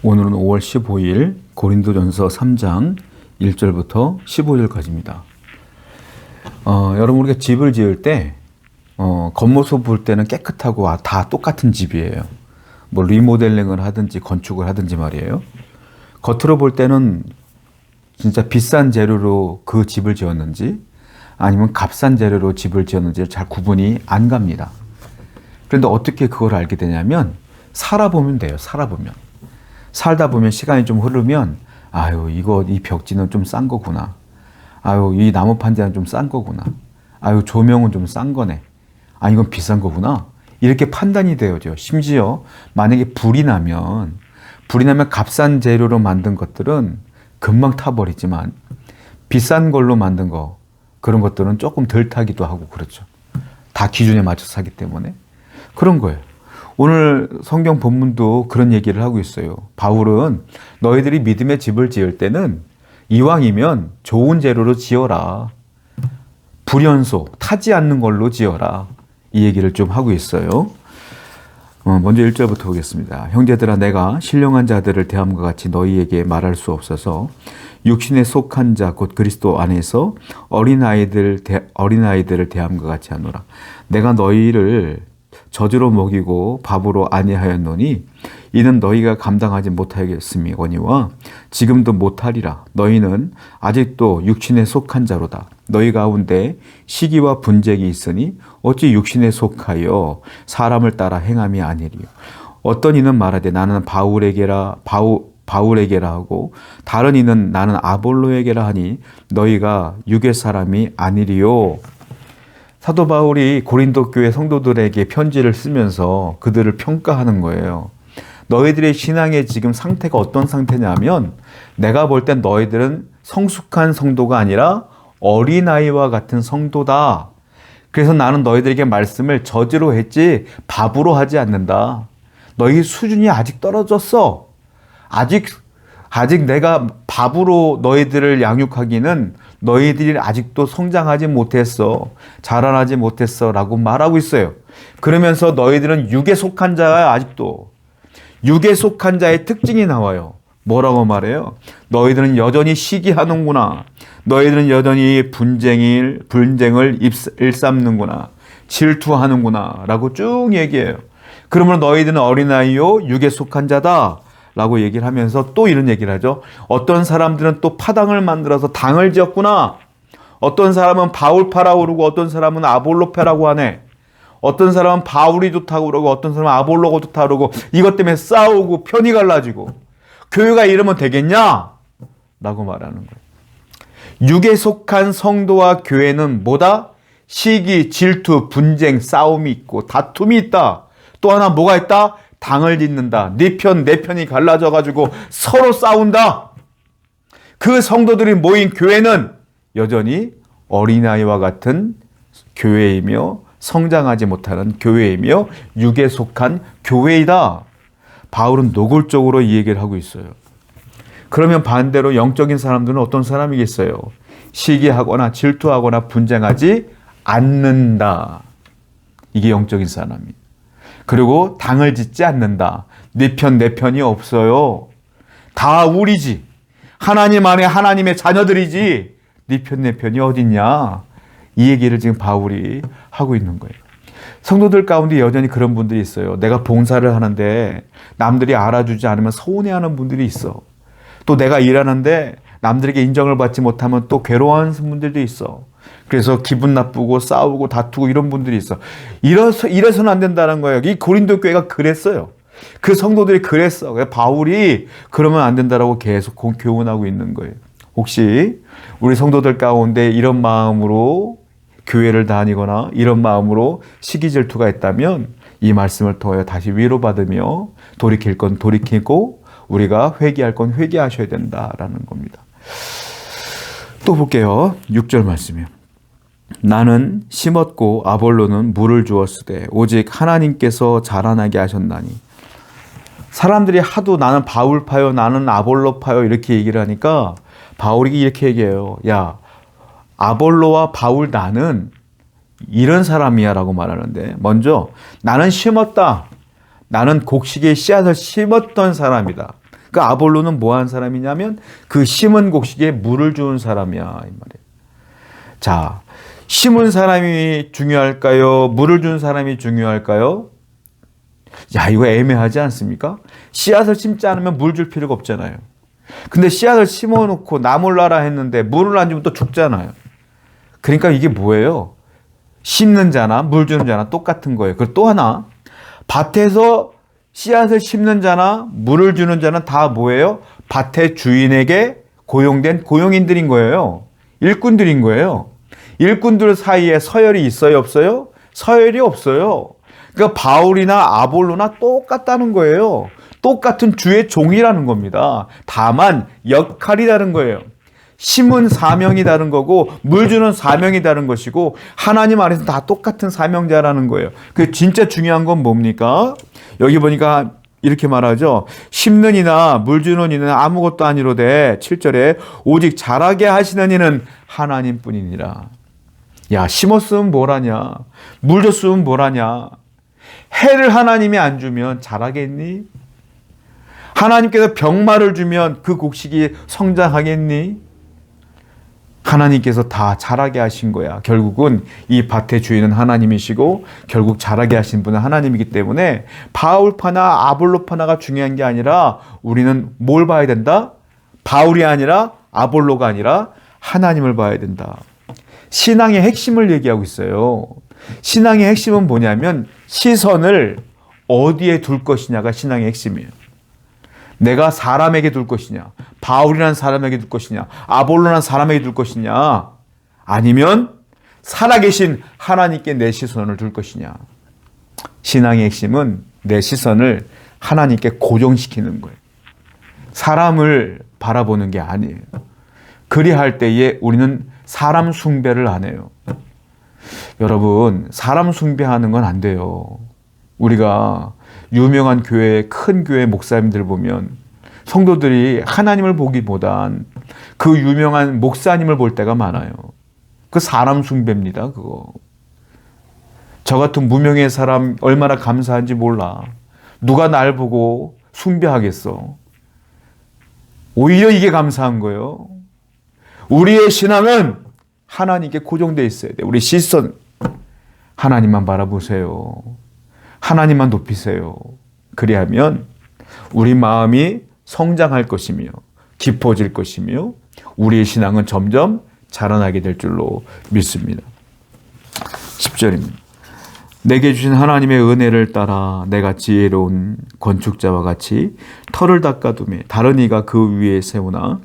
오늘은 5월 15일 고린도전서 3장 1절부터 15절까지입니다. 여러분 우리가 집을 지을 때 겉모습 볼 때는 깨끗하고 다 똑같은 집이에요. 뭐 리모델링을 하든지 건축을 하든지 말이에요. 겉으로 볼 때는 진짜 비싼 재료로 그 집을 지었는지 아니면 값싼 재료로 집을 지었는지 잘 구분이 안 갑니다. 그런데 어떻게 그걸 알게 되냐면 살아보면 돼요. 살다 보면 시간이 좀 흐르면 이 벽지는 좀 싼 거구나. 이 나무 판자는 좀 싼 거구나. 조명은 좀 싼 거네. 이건 비싼 거구나. 이렇게 판단이 되어져. 심지어 만약에 불이 나면 값싼 재료로 만든 것들은 금방 타버리지만 비싼 걸로 만든 거 그런 것들은 조금 덜 타기도 하고 그렇죠. 다 기준에 맞춰서 하기 때문에 그런 거예요. 오늘 성경 본문도 그런 얘기를 하고 있어요. 바울은 너희들이 믿음의 집을 지을 때는 이왕이면 좋은 재료로 지어라. 불연소, 타지 않는 걸로 지어라. 이 얘기를 좀 하고 있어요. 먼저 1절부터 보겠습니다. 형제들아 내가 신령한 자들을 대함과 같이 너희에게 말할 수 없어서 육신에 속한 자 곧 그리스도 안에서 어린아이들을 대함과 같이 하노라. 내가 너희를 저주로 먹이고 밥으로 아니하였노니 이는 너희가 감당하지 못하겠음이거니와 지금도 못하리라. 너희는 아직도 육신에 속한 자로다. 너희 가운데 시기와 분쟁이 있으니 어찌 육신에 속하여 사람을 따라 행함이 아니리요. 어떤 이는 말하되 나는 바울에게라 하고 다른 이는 나는 아볼로에게라 하니 너희가 육의 사람이 아니리요. 사도 바울이 고린도 교회 성도들에게 편지를 쓰면서 그들을 평가하는 거예요. 너희들의 신앙의 지금 상태가 어떤 상태냐면 내가 볼 땐 너희들은 성숙한 성도가 아니라 어린아이와 같은 성도다. 그래서 나는 너희들에게 말씀을 저지로 했지 밥으로 하지 않는다. 너희 수준이 아직 떨어졌어. 아직 내가 밥으로 너희들을 양육하기는 너희들이 아직도 성장하지 못했어. 자라나지 못했어. 라고 말하고 있어요. 그러면서 너희들은 육에 속한 자야, 아직도. 육에 속한 자의 특징이 나와요. 뭐라고 말해요? 너희들은 여전히 시기하는구나. 너희들은 여전히 분쟁을 일삼는구나. 질투하는구나. 라고 쭉 얘기해요. 그러면 너희들은 어린아이요, 육에 속한 자다. 라고 얘기를 하면서 또 이런 얘기를 하죠. 어떤 사람들은 또 파당을 만들어서 당을 지었구나. 어떤 사람은 바울파라고 그러고 어떤 사람은 아볼로파라고 하네. 어떤 사람은 바울이 좋다고 그러고 어떤 사람은 아볼로가 좋다고 그러고 이것 때문에 싸우고 편이 갈라지고 교회가 이러면 되겠냐? 라고 말하는 거예요. 육에 속한 성도와 교회는 뭐다? 시기, 질투, 분쟁, 싸움이 있고 다툼이 있다. 또 하나 뭐가 있다? 당을 짓는다. 네 편이 갈라져가지고 서로 싸운다. 그 성도들이 모인 교회는 여전히 어린아이와 같은 교회이며 성장하지 못하는 교회이며 육에 속한 교회이다. 바울은 노골적으로 이 얘기를 하고 있어요. 그러면 반대로 영적인 사람들은 어떤 사람이겠어요? 시기하거나 질투하거나 분쟁하지 않는다. 이게 영적인 사람이에요. 그리고 당을 짓지 않는다. 네 편, 내 편이 없어요. 다 우리지. 하나님 안에 하나님의 자녀들이지. 네 편, 내 편이 어딨냐. 이 얘기를 지금 바울이 하고 있는 거예요. 성도들 가운데 여전히 그런 분들이 있어요. 내가 봉사를 하는데 남들이 알아주지 않으면 서운해하는 분들이 있어. 또 내가 일하는데 남들에게 인정을 받지 못하면 또 괴로워하는 분들도 있어. 그래서 기분 나쁘고 싸우고 다투고 이런 분들이 있어. 이래서는 안 된다는 거예요. 이 고린도 교회가 그랬어요. 그 성도들이 그랬어. 바울이 그러면 안 된다라고 계속 교훈하고 있는 거예요. 혹시 우리 성도들 가운데 이런 마음으로 교회를 다니거나 이런 마음으로 시기 질투가 있다면 이 말씀을 통하여 다시 위로받으며 돌이킬 건 돌이키고 우리가 회개할 건 회개하셔야 된다라는 겁니다. 또 볼게요. 6절 말씀이요. 나는 심었고 아볼로는 물을 주었으되 오직 하나님께서 자라나게 하셨나니. 사람들이 하도 나는 바울파요 나는 아볼로파요 이렇게 얘기를 하니까 바울이 이렇게 얘기해요. 야, 아볼로와 바울 나는 이런 사람이야 라고 말하는데 먼저 나는 심었다. 나는 곡식의 씨앗을 심었던 사람이다. 그 아볼로는 뭐 한 사람이냐면 그 심은 곡식에 물을 주는 사람이야, 이 말이에요. 자, 심은 사람이 중요할까요? 물을 주는 사람이 중요할까요? 야, 이거 애매하지 않습니까? 씨앗을 심지 않으면 물 줄 필요가 없잖아요. 근데 씨앗을 심어놓고 나몰라라 했는데 물을 안 주면 또 죽잖아요. 그러니까 이게 뭐예요? 심는 자나 물 주는 자나 똑같은 거예요. 그리고 또 하나, 밭에서 씨앗을 심는 자나 물을 주는 자는 다 뭐예요? 밭의 주인에게 고용된 고용인들인 거예요. 일꾼들인 거예요. 일꾼들 사이에 서열이 있어요, 없어요? 서열이 없어요. 그러니까 바울이나 아볼로나 똑같다는 거예요. 똑같은 주의 종이라는 겁니다. 다만 역할이 다른 거예요. 심은 사명이 다른 거고 물 주는 사명이 다른 것이고 하나님 안에서 다 똑같은 사명자라는 거예요. 그 진짜 중요한 건 뭡니까? 여기 보니까 이렇게 말하죠. 심는 이나 물 주는 이는 아무것도 아니로되 7절에 오직 자라게 하시는 이는 하나님뿐이니라. 야, 심었으면 뭘 하냐? 물 줬으면 뭘 하냐? 해를 하나님이 안 주면 자라겠니? 하나님께서 병마를 주면 그 곡식이 성장하겠니? 하나님께서 다 자라게 하신 거야. 결국은 이 밭의 주인은 하나님이시고 결국 자라게 하신 분은 하나님이기 때문에 바울파나 아볼로파나가 중요한 게 아니라 우리는 뭘 봐야 된다? 바울이 아니라 아볼로가 아니라 하나님을 봐야 된다. 신앙의 핵심을 얘기하고 있어요. 신앙의 핵심은 뭐냐면 시선을 어디에 둘 것이냐가 신앙의 핵심이에요. 내가 사람에게 둘 것이냐, 바울이라는 사람에게 둘 것이냐, 아볼로라는 사람에게 둘 것이냐, 아니면 살아계신 하나님께 내 시선을 둘 것이냐. 신앙의 핵심은 내 시선을 하나님께 고정시키는 거예요. 사람을 바라보는 게 아니에요. 그리할 때에 우리는 사람 숭배를 안 해요. 여러분, 사람 숭배하는 건 안 돼요. 우리가 유명한 교회, 큰 교회 목사님들 보면 성도들이 하나님을 보기보단 그 유명한 목사님을 볼 때가 많아요. 그 사람 숭배입니다, 그거. 저 같은 무명의 사람 얼마나 감사한지 몰라. 누가 날 보고 숭배하겠어. 오히려 이게 감사한 거예요. 우리의 신앙은 하나님께 고정되어 있어야 돼요. 우리 시선, 하나님만 바라보세요. 하나님만 높이세요. 그리하면 우리 마음이 성장할 것이며 깊어질 것이며 우리의 신앙은 점점 자라나게 될 줄로 믿습니다. 10절입니다. 내게 주신 하나님의 은혜를 따라 내가 지혜로운 건축자와 같이 터를 닦아두매 다른 이가 그 위에 세우나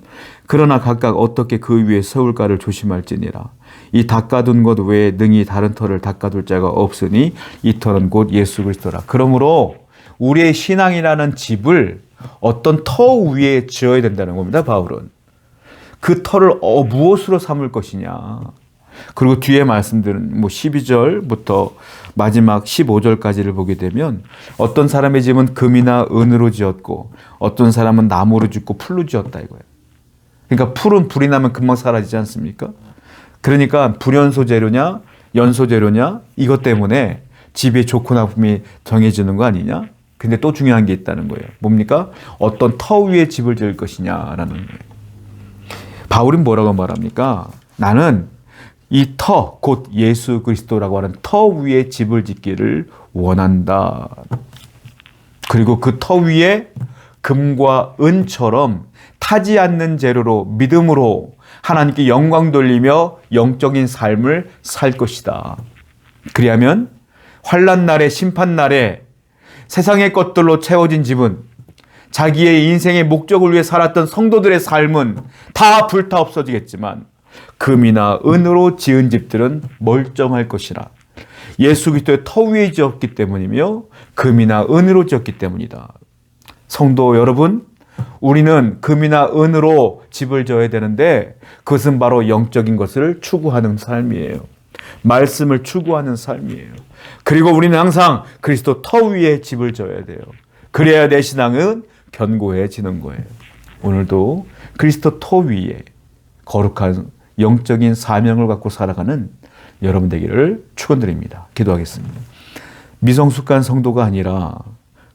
그러나 각각 어떻게 그 위에 세울까를 조심할지니라. 이 닦아둔 것 외에 능히 다른 터를 닦아둘 자가 없으니 이 터는 곧 예수 그리스도라. 그러므로 우리의 신앙이라는 집을 어떤 터 위에 지어야 된다는 겁니다. 바울은. 그 터를 무엇으로 삼을 것이냐. 그리고 뒤에 말씀들은 12절부터 마지막 15절까지를 보게 되면 어떤 사람의 집은 금이나 은으로 지었고 어떤 사람은 나무로 짓고 풀로 지었다 이거예요. 그러니까 풀은 불이 나면 금방 사라지지 않습니까? 그러니까 불연소 재료냐 연소 재료냐 이것 때문에 집의 좋고 나쁨이 정해지는 거 아니냐? 근데 또 중요한 게 있다는 거예요. 뭡니까? 어떤 터 위에 집을 지을 것이냐라는 거예요. 바울은 뭐라고 말합니까? 나는 이 터, 곧 예수 그리스도라고 하는 터 위에 집을 짓기를 원한다. 그리고 그 터 위에 금과 은처럼 타지 않는 재료로 믿음으로 하나님께 영광 돌리며 영적인 삶을 살 것이다. 그리하면 환난 날에 심판 날에 세상의 것들로 채워진 집은 자기의 인생의 목적을 위해 살았던 성도들의 삶은 다 불타 없어지겠지만 금이나 은으로 지은 집들은 멀쩡할 것이라. 예수 그리스도의 터 위에 지었기 때문이며 금이나 은으로 지었기 때문이다. 성도 여러분, 우리는 금이나 은으로 집을 지어야 되는데 그것은 바로 영적인 것을 추구하는 삶이에요. 말씀을 추구하는 삶이에요. 그리고 우리는 항상 그리스도 터 위에 집을 지어야 돼요. 그래야 내 신앙은 견고해지는 거예요. 오늘도 그리스도 터 위에 거룩한 영적인 사명을 갖고 살아가는 여러분 되기를 축원드립니다. 기도하겠습니다. 미성숙한 성도가 아니라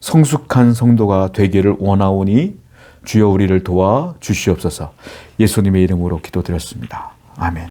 성숙한 성도가 되기를 원하오니 주여 우리를 도와 주시옵소서. 예수님의 이름으로 기도드렸습니다. 아멘.